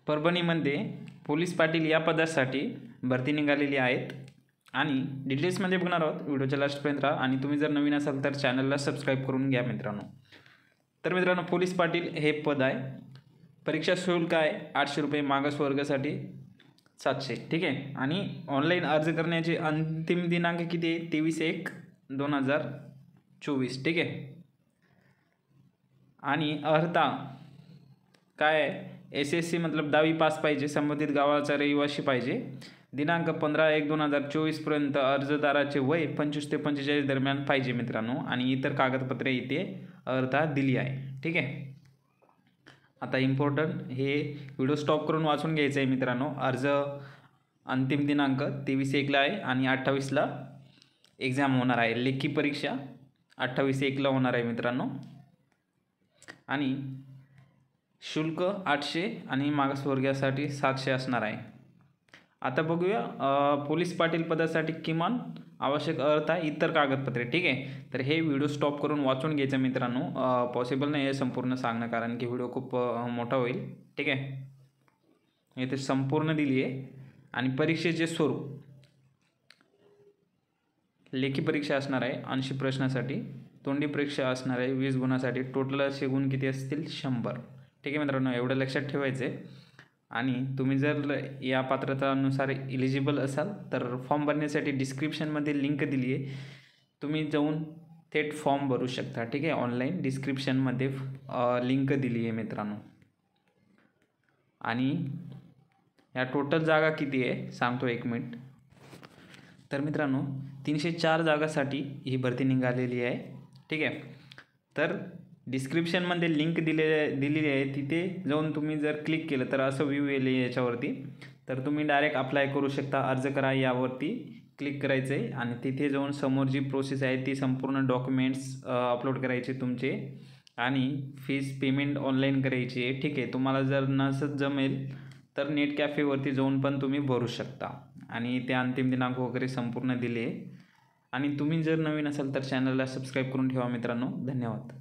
परभणीमध्ये police Patil या पदासाठी भरती निघालेली आहेत आणि डिटेल्समध्ये बघणार आहोत। व्हिडिओच्या लास्टपर्यंत राहा आणि तुम्ही जर नवीन असाल तर चॅनलला सबस्क्राईब करून घ्या मित्रांनो। तर मित्रांनो, पोलीस पाटील हे पद आहे। परीक्षा शुल्क आहे 800 रुपये, मागास वर्गासाठी 700, ठीक आहे। आणि ऑनलाईन अर्ज करण्याचे अंतिम दिनांक किती आहे? 23/1/2024, ठीक आहे। आणि अर्हता काय आहे? SSC मतलब 10वी पास पाहिजे, संबंधित गावाचा रहिवासी पाहिजे। दिनांक 15/1/2024 पर्यंत अर्जदाराचे वय 25 ते 45 दरम्यान पाहिजे मित्रांनो। आणि इतर कागदपत्रे इथे अर्हता दिली आहे, ठीक आहे। आता इम्पॉर्टंट हे व्हिडिओ स्टॉप करून वाचून घ्यायचं आहे मित्रांनो। अर्ज अंतिम दिनांक 23/1 आहे आणि 28 एक्झाम होणार आहे। लेखी परीक्षा 28/1 होणार आहे मित्रांनो। आणि शुल्क 800 आणि मागासवर्गीयासाठी 700 असणार आहे। आता बघूया पोलीस पाटील पदासाठी किमान आवश्यक अर्हता इतर कागदपत्रे, ठीक आहे। तर हे व्हिडिओ स्टॉप करून वाचून घ्यायचं मित्रांनो। पॉसिबल नाही आहे संपूर्ण सांगणं, कारण की व्हिडिओ खूप मोठा होईल, ठीक आहे। इथे संपूर्ण दिली आहे। आणि परीक्षेचे स्वरूप लेखी परीक्षा असणार आहे 80 प्रश्नासाठी, तोंडी परीक्षा असणार आहे 20 गुणासाठी, टोटल असे गुण किती असतील? 100, ठीक आहे मित्रांनो। एवढं लक्षात ठेवायचं आहे। आणि तुम्ही जर या पात्रतानुसार एलिजिबल असाल तर फॉर्म भरण्यासाठी डिस्क्रिप्शनमध्ये लिंक दिली आहे, तुम्ही जाऊन थेट फॉर्म भरू शकता, ठीक आहे। ऑनलाईन डिस्क्रिप्शनमध्ये लिंक दिली आहे मित्रांनो। आणि या टोटल जागा किती आहे सांगतो, 1 मिनिट। तर मित्रांनो 304 जागासाठी ही भरती निघालेली आहे, ठीक आहे। तर डिस्क्रिप्शनमध्ये लिंक दिलेली आहे, तिथे जाऊन तुम्ही जर क्लिक केलं तर असं व्ह्यू येईल याच्यावरती। तर तुम्ही डायरेक्ट अप्लाय करू शकता, अर्ज करा यावरती क्लिक करायचं आहे। आणि तिथे जाऊन समोर जी प्रोसेस आहे ती संपूर्ण डॉक्युमेंट्स अपलोड करायचे तुमचे आणि फीस पेमेंट ऑनलाईन करायची आहे, ठीक आहे। तुम्हाला जर नसत जमेल तर नेट कॅफेवरती जाऊन पण तुम्ही भरू शकता। आणि ते अंतिम दिनांक वगैरे संपूर्ण दिले। आणि तुम्ही जर नवीन असाल तर चॅनलला सबस्क्राईब करून ठेवा मित्रांनो। धन्यवाद।